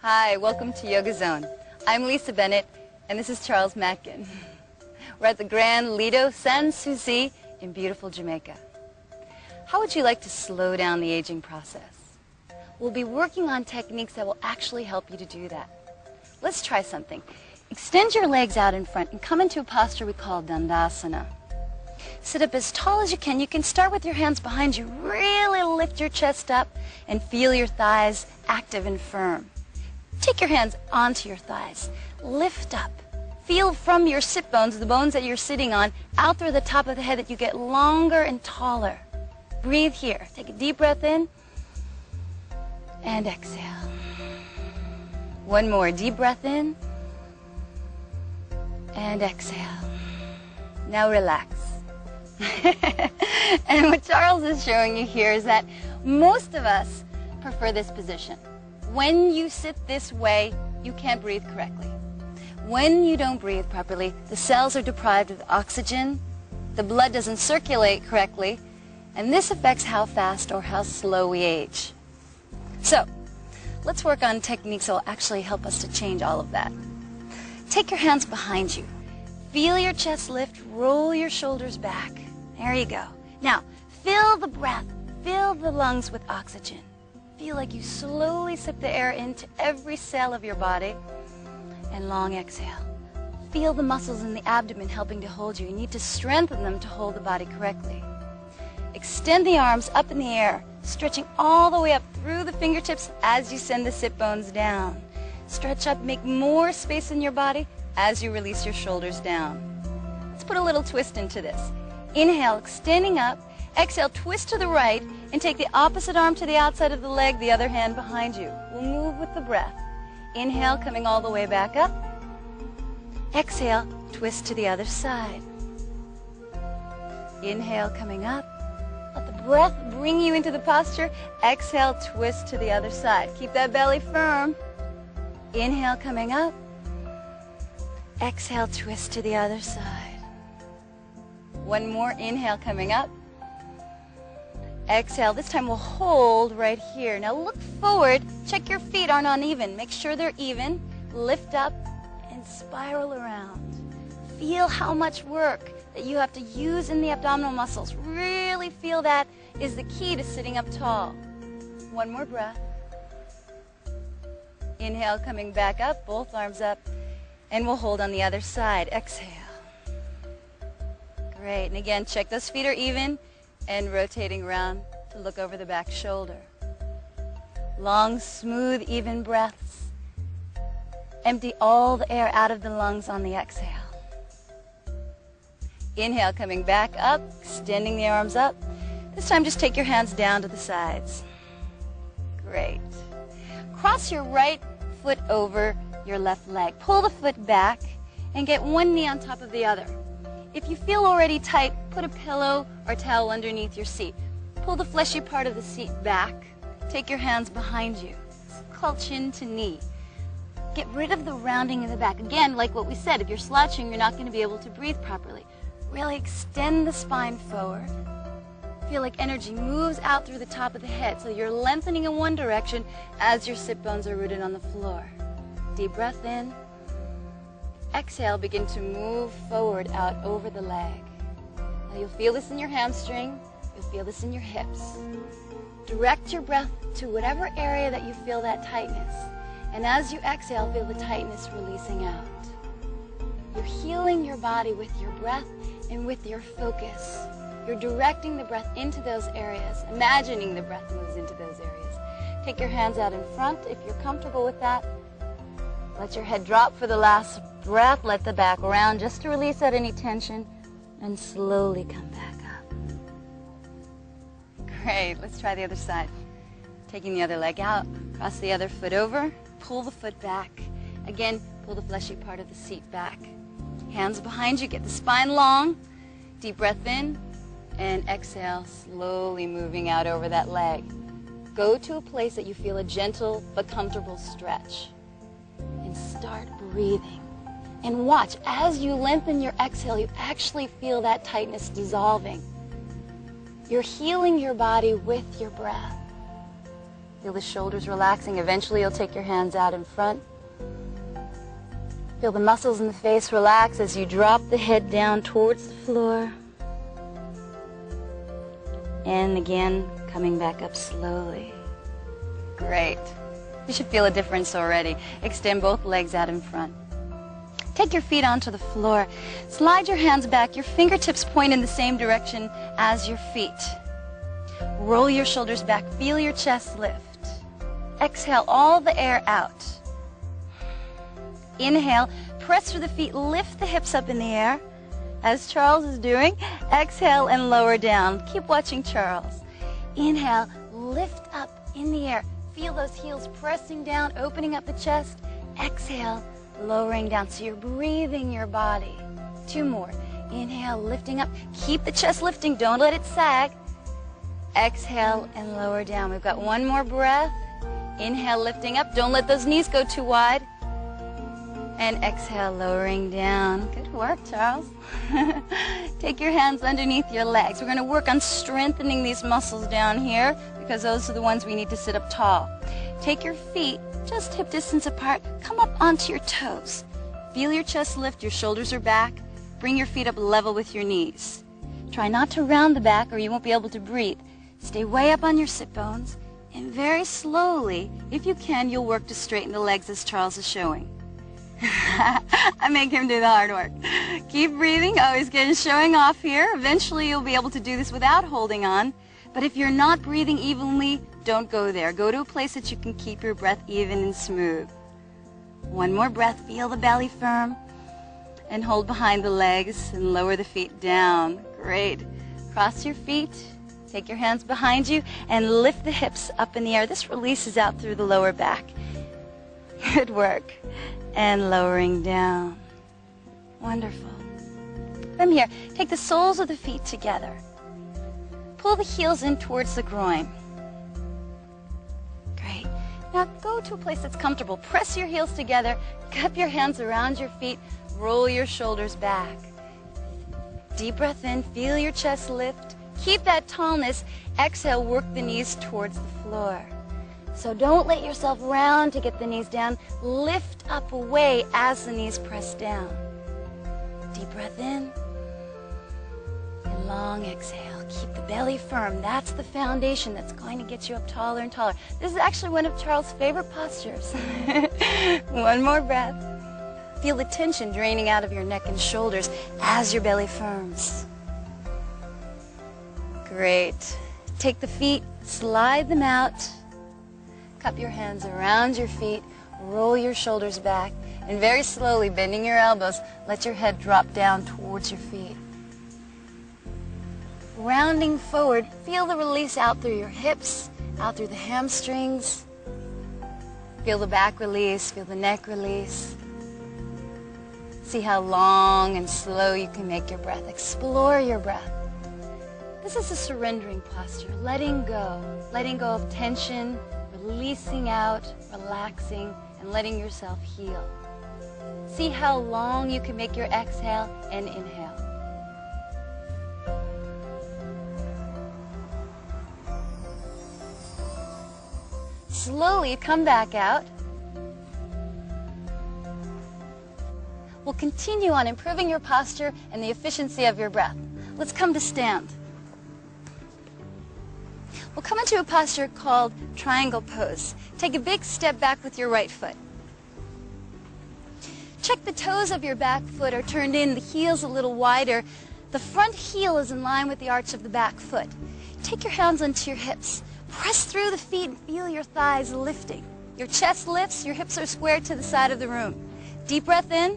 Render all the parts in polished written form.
Hi, welcome to Yoga Zone. I'm Lisa Benett, and this is Charles Matkin. We're at the Grand Lido Sans Souci in beautiful Jamaica. How would you like to slow down the aging process? We'll be working on techniques that will actually help you to do that. Let's try something. Extend your legs out in front and come into a posture we call Dandasana. Sit up as tall as you can. You can start with your hands behind you. Really lift your chest up and feel your thighs active and firm. Take your hands onto your thighs. Lift up. Feel from your sit bones, the bones that you're sitting on, out through the top of the head that you get longer and taller. Breathe here. Take a deep breath in and exhale. One more. Deep breath in and exhale. Now relax. And what Charles is showing you here is that most of us prefer this position. When you sit this way, you can't breathe correctly. When you don't breathe properly, the cells are deprived of oxygen, the blood doesn't circulate correctly, and this affects how fast or how slow we age. So, let's work on techniques that will actually help us to change all of that. Take your hands behind you. Feel your chest lift, roll your shoulders back. There you go. Now, fill the breath, fill the lungs with oxygen. Feel like you slowly sip the air into every cell of your body, and long exhale. Feel the muscles in the abdomen helping to hold you. You need to strengthen them to hold the body correctly. Extend the arms up in the air, stretching all the way up through the fingertips as you send the sit bones down. Stretch up, make more space in your body as you release your shoulders down. Let's put a little twist into this. Inhale, extending up. Exhale, twist to the right and take the opposite arm to the outside of the leg, the other hand behind you. We'll move with the breath. Inhale, coming all the way back up. Exhale, twist to the other side. Inhale, coming up. Let the breath bring you into the posture. Exhale, twist to the other side. Keep that belly firm. Inhale, coming up. Exhale, twist to the other side. One more. Inhale, coming up. Exhale. This time we'll hold right here. Now look forward. Check your feet aren't uneven. Make sure they're even. Lift up and spiral around. Feel how much work that you have to use in the abdominal muscles. Really feel that is the key to sitting up tall. One more breath. Inhale, coming back up, both arms up, and we'll hold on the other side. Exhale. Great. And again, check those feet are even. And rotating around to look over the back shoulder. Long, smooth, even breaths. Empty all the air out of the lungs on the exhale. Inhale, coming back up, extending the arms up. This time just take your hands down to the sides. Great. Cross your right foot over your left leg. Pull the foot back and get one knee on top of the other. If you feel already tight, put a pillow or towel underneath your seat. Pull the fleshy part of the seat back. Take your hands behind you. It's called chin to knee. Get rid of the rounding in the back. Again, like what we said, if you're slouching, you're not going to be able to breathe properly. Really extend the spine forward. Feel like energy moves out through the top of the head, so you're lengthening in one direction as your sit bones are rooted on the floor. Deep breath in. Exhale, begin to move forward out over the leg. Now you'll feel this in your hamstring, you'll feel this in your hips. Direct your breath to whatever area that you feel that tightness. And as you exhale, feel the tightness releasing out. You're healing your body with your breath and with your focus. You're directing the breath into those areas, imagining the breath moves into those areas. Take your hands out in front if you're comfortable with that. Let your head drop for the last breath. Let the back round just to release out any tension and slowly come back up. Great. Let's try the other side. Taking the other leg out, cross the other foot over, pull the foot back. Again, pull the fleshy part of the seat back. Hands behind you, get the spine long. Deep breath in and exhale, slowly moving out over that leg. Go to a place that you feel a gentle but comfortable stretch. And start breathing. And watch, as you lengthen your exhale, you actually feel that tightness dissolving. You're healing your body with your breath. Feel the shoulders relaxing. Eventually you'll take your hands out in front. Feel the muscles in the face relax as you drop the head down towards the floor. And again, coming back up slowly. Great. You should feel a difference already. Extend both legs out in front. Take your feet onto the floor. Slide your hands back. Your fingertips point in the same direction as your feet. Roll your shoulders back. Feel your chest lift. Exhale all the air out. Inhale, press through the feet, lift the hips up in the air, as Charles is doing. Exhale and lower down. Keep watching Charles. Inhale, lift up in the air. Feel those heels pressing down, opening up the chest. Exhale, lowering down. So you're breathing your body. 2 more. Inhale, lifting up. Keep the chest lifting. Don't let it sag. Exhale and lower down. We've got 1 more breath. Inhale, lifting up. Don't let those knees go too wide. And exhale, lowering down. Good work, Charles. Take your hands underneath your legs. We're going to work on strengthening these muscles down here because those are the ones we need to sit up tall. Take your feet just hip distance apart. Come up onto your toes. Feel your chest lift. Your shoulders are back. Bring your feet up level with your knees. Try not to round the back or you won't be able to breathe. Stay way up on your sit bones. And very slowly, if you can, you'll work to straighten the legs as Charles is showing. I make him do the hard work. Keep breathing. Oh, he's showing off here. Eventually, you'll be able to do this without holding on. But if you're not breathing evenly, don't go there. Go to a place that you can keep your breath even and smooth. 1 more breath. Feel the belly firm. And hold behind the legs and lower the feet down. Great. Cross your feet. Take your hands behind you and lift the hips up in the air. This releases out through the lower back. Good work. And lowering down. Wonderful. From here, take the soles of the feet together. Pull the heels in towards the groin. Great. Now go to a place that's comfortable. Press your heels together. Cup your hands around your feet. Roll your shoulders back. Deep breath in. Feel your chest lift. Keep that tallness. Exhale, work the knees towards the floor. So don't let yourself round to get the knees down. Lift up away as the knees press down. Deep breath in. And long exhale. Keep the belly firm. That's the foundation that's going to get you up taller and taller. This is actually one of Charles' favorite postures. 1 more breath. Feel the tension draining out of your neck and shoulders as your belly firms. Great. Take the feet, slide them out. Cup your hands around your feet, roll your shoulders back, and very slowly, bending your elbows, let your head drop down towards your feet. Rounding forward, feel the release out through your hips, out through the hamstrings. Feel the back release, feel the neck release. See how long and slow you can make your breath. Explore your breath. This is a surrendering posture, letting go of tension, releasing out, relaxing, and letting yourself heal. See how long you can make your exhale and inhale. Slowly come back out. We'll continue on improving your posture and the efficiency of your breath. Let's come to stand. We'll come into a posture called triangle pose. Take a big step back with your right foot. Check the toes of your back foot are turned in, the heel's a little wider. The front heel is in line with the arch of the back foot. Take your hands onto your hips. Press through the feet and feel your thighs lifting. Your chest lifts, your hips are squared to the side of the room. Deep breath in.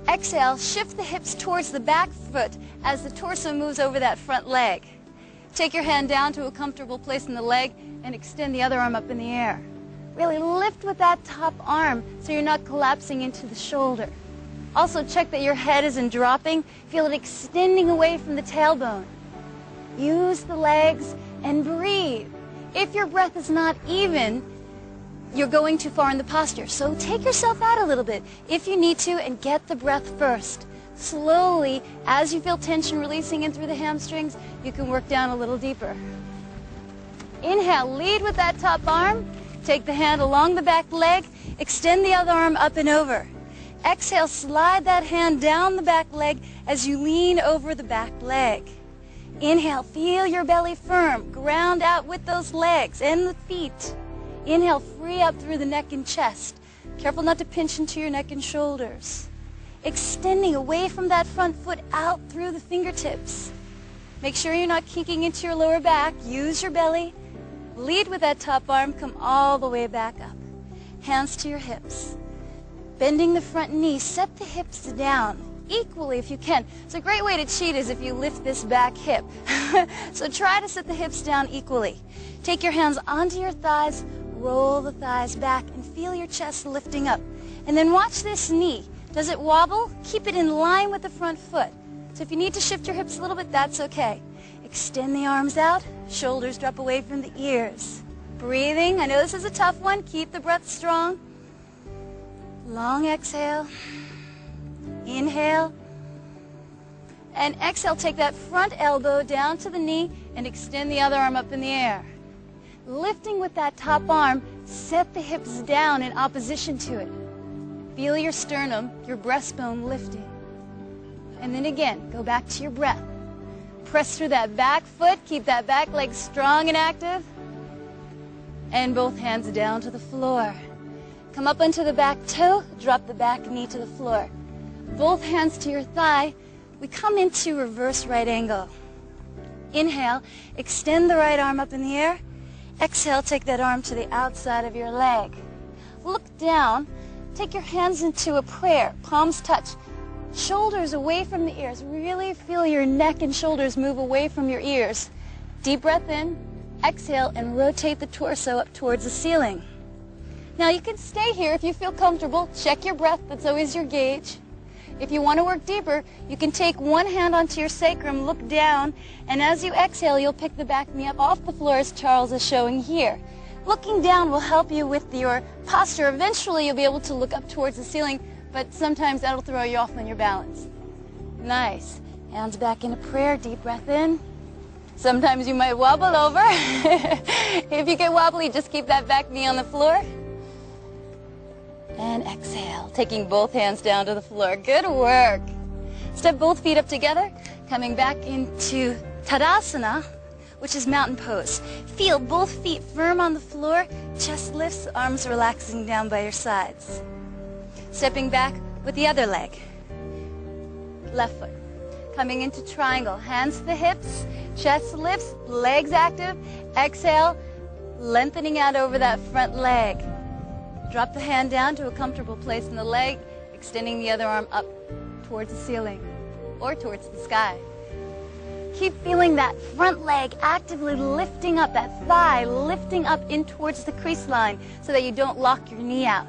Exhale, shift the hips towards the back foot as the torso moves over that front leg. Take your hand down to a comfortable place in the leg and extend the other arm up in the air. Really lift with that top arm so you're not collapsing into the shoulder. Also check that your head isn't dropping. Feel it extending away from the tailbone. Use the legs and breathe. If your breath is not even, you're going too far in the posture. So take yourself out a little bit if you need to and get the breath first. Slowly, as you feel tension releasing in through the hamstrings, you can work down a little deeper. Inhale, lead with that top arm. Take the hand along the back leg. Extend the other arm up and over. Exhale, slide that hand down the back leg as you lean over the back leg. Inhale, feel your belly firm. Ground out with those legs and the feet. Inhale, free up through the neck and chest. Careful not to pinch into your neck and shoulders. Extending away from that front foot out through the fingertips. Make sure you're not kinking into your lower back. Use your belly. Lead with that top arm. Come all the way back up. Hands to your hips. Bending the front knee. Set the hips down equally if you can. So a great way to cheat is if you lift this back hip. So try to set the hips down equally. Take your hands onto your thighs. Roll the thighs back and feel your chest lifting up. And then watch this knee. Does it wobble? Keep it in line with the front foot. So if you need to shift your hips a little bit, that's okay. Extend the arms out. Shoulders drop away from the ears. Breathing. I know this is a tough one. Keep the breath strong. Long exhale. Inhale. And exhale. Take that front elbow down to the knee and extend the other arm up in the air. Lifting with that top arm, set the hips down in opposition to it. Feel your sternum, your breastbone lifting. And then again, go back to your breath. Press through that back foot, keep that back leg strong and active. And both hands down to the floor. Come up onto the back toe, drop the back knee to the floor. Both hands to your thigh. We come into reverse right angle. Inhale, extend the right arm up in the air. Exhale, take that arm to the outside of your leg. Look down. Take your hands into a prayer. Palms touch. Shoulders away from the ears. Really feel your neck and shoulders move away from your ears. Deep breath in. Exhale and rotate the torso up towards the ceiling. Now you can stay here if you feel comfortable. Check your breath. That's always your gauge. If you want to work deeper, you can take one hand onto your sacrum, look down, and as you exhale, you'll pick the back knee up off the floor as Charles is showing here. Looking down will help you with your posture. Eventually, you'll be able to look up towards the ceiling, but sometimes that'll throw you off on your balance. Nice. Hands back into prayer. Deep breath in. Sometimes you might wobble over. If you get wobbly, just keep that back knee on the floor. And exhale, taking both hands down to the floor. Good work. Step both feet up together, coming back into Tadasana, which is mountain pose. Feel both feet firm on the floor, chest lifts, arms relaxing down by your sides. Stepping back with the other leg. Left foot. Coming into triangle, hands to the hips, chest lifts, legs active. Exhale, lengthening out over that front leg. Drop the hand down to a comfortable place in the leg, extending the other arm up towards the ceiling or towards the sky. Keep feeling that front leg actively lifting up, that thigh lifting up in towards the crease line so that you don't lock your knee out.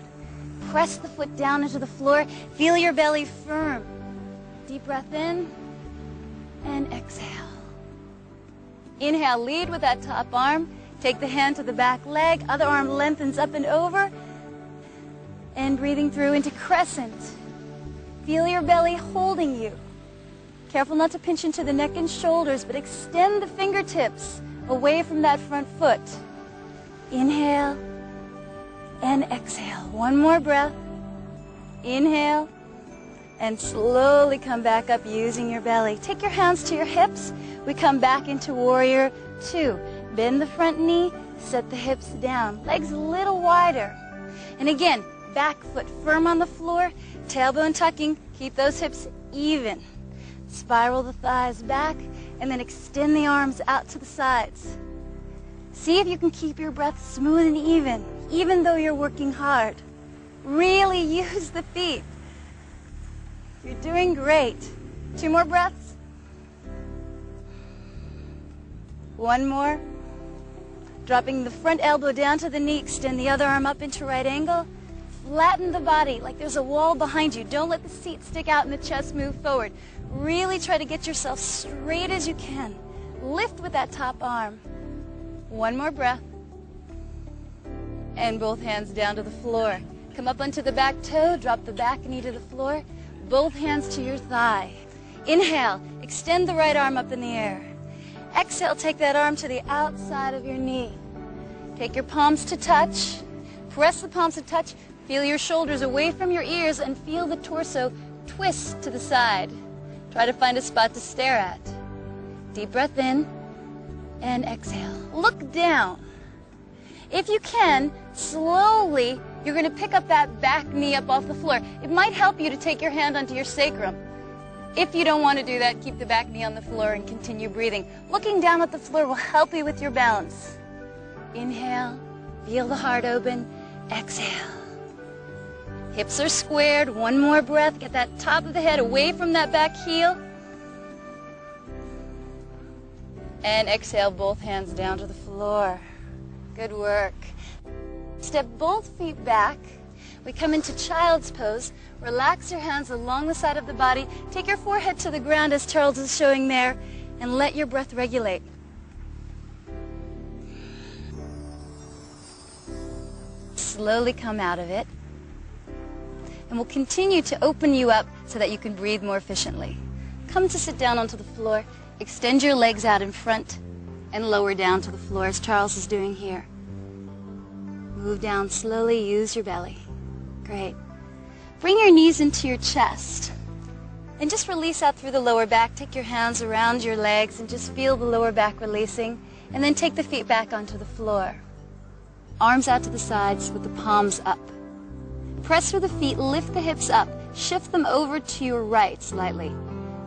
Press the foot down into the floor. Feel your belly firm. Deep breath in and exhale. Inhale, lead with that top arm. Take the hand to the back leg. Other arm lengthens up and over. And breathing through into crescent. Feel your belly holding you. Careful not to pinch into the neck and shoulders, but extend the fingertips away from that front foot. Inhale and exhale. One more breath. Inhale and slowly come back up using your belly. Take your hands to your hips. We come back into warrior two. Bend the front knee, set the hips down. Legs a little wider. And again, back foot firm on the floor, tailbone tucking, keep those hips even. Spiral the thighs back, and then extend the arms out to the sides. See if you can keep your breath smooth and even though you're working hard. Really use the feet. You're doing great. 2 more breaths. 1 more. Dropping the front elbow down to the knee, extend the other arm up into right angle. Flatten the body like there's a wall behind you. Don't let the seat stick out and the chest move forward. Really try to get yourself straight as you can. Lift with that top arm. 1 more breath. And both hands down to the floor. Come up onto the back toe, drop the back knee to the floor. Both hands to your thigh. Inhale, extend the right arm up in the air. Exhale, take that arm to the outside of your knee. Take your palms to touch. Press the palms to touch. Feel your shoulders away from your ears and feel the torso twist to the side. Try to find a spot to stare at. Deep breath in and exhale. Look down. If you can, slowly, you're going to pick up that back knee up off the floor. It might help you to take your hand onto your sacrum. If you don't want to do that, keep the back knee on the floor and continue breathing. Looking down at the floor will help you with your balance. Inhale, feel the heart open. Exhale. Hips are squared. One more breath. Get that top of the head away from that back heel. And exhale, both hands down to the floor. Good work. Step both feet back. We come into child's pose. Relax your hands along the side of the body. Take your forehead to the ground as Charles is showing there, and let your breath regulate. Slowly come out of it. And we'll continue to open you up so that you can breathe more efficiently. Come to sit down onto the floor. Extend your legs out in front and lower down to the floor as Charles is doing here. Move down slowly. Use your belly. Great. Bring your knees into your chest. And just release out through the lower back. Take your hands around your legs and just feel the lower back releasing. And then take the feet back onto the floor. Arms out to the sides with the palms up. Press through the feet, lift the hips up, shift them over to your right slightly.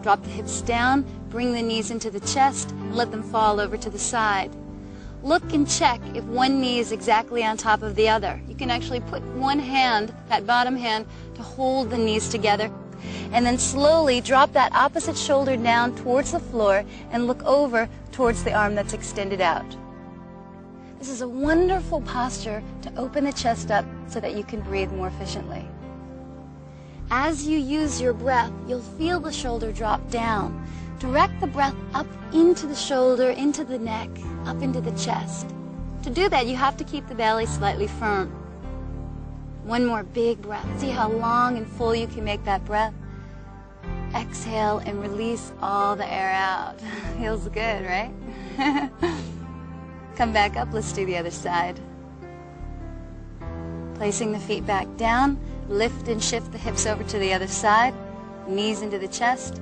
Drop the hips down, bring the knees into the chest, and let them fall over to the side. Look and check if one knee is exactly on top of the other. You can actually put one hand, that bottom hand, to hold the knees together. And then slowly drop that opposite shoulder down towards the floor and look over towards the arm that's extended out. This is a wonderful posture to open the chest up so that you can breathe more efficiently. As you use your breath, you'll feel the shoulder drop down. Direct the breath up into the shoulder, into the neck, up into the chest. To do that, you have to keep the belly slightly firm. One more big breath. See how long and full you can make that breath. Exhale and release all the air out. Feels good, right? Come back up. Let's do the other side. Placing the feet back down, lift and shift the hips over to the other side, knees into the chest,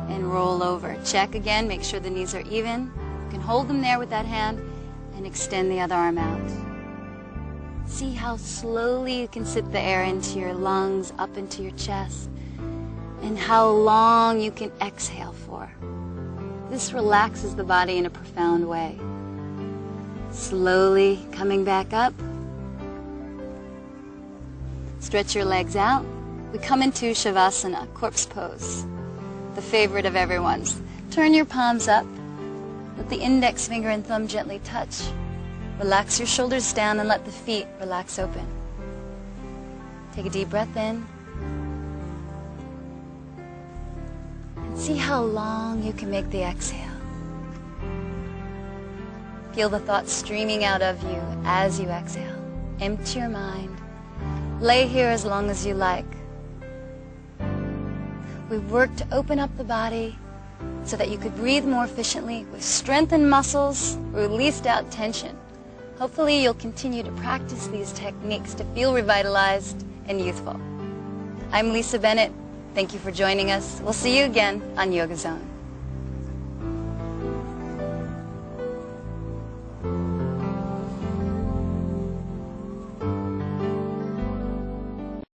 and roll over. Check again, make sure the knees are even. You can hold them there with that hand and extend the other arm out. See how slowly you can sip the air into your lungs, up into your chest, and how long you can exhale for. This relaxes the body in a profound way. Slowly coming back up. Stretch your legs out. We come into Shavasana, corpse pose, the favorite of everyone's. Turn your palms up. Let the index finger and thumb gently touch. Relax your shoulders down and let the feet relax open. Take a deep breath in. And see how long you can make the exhale. Feel the thoughts streaming out of you as you exhale. Empty your mind. Lay here as long as you like. We work to open up the body so that you could breathe more efficiently. We've strengthened muscles, released out tension. Hopefully you'll continue to practice these techniques to feel revitalized and youthful. I'm Lisa Benett. Thank you for joining us. We'll see you again on Yoga Zone.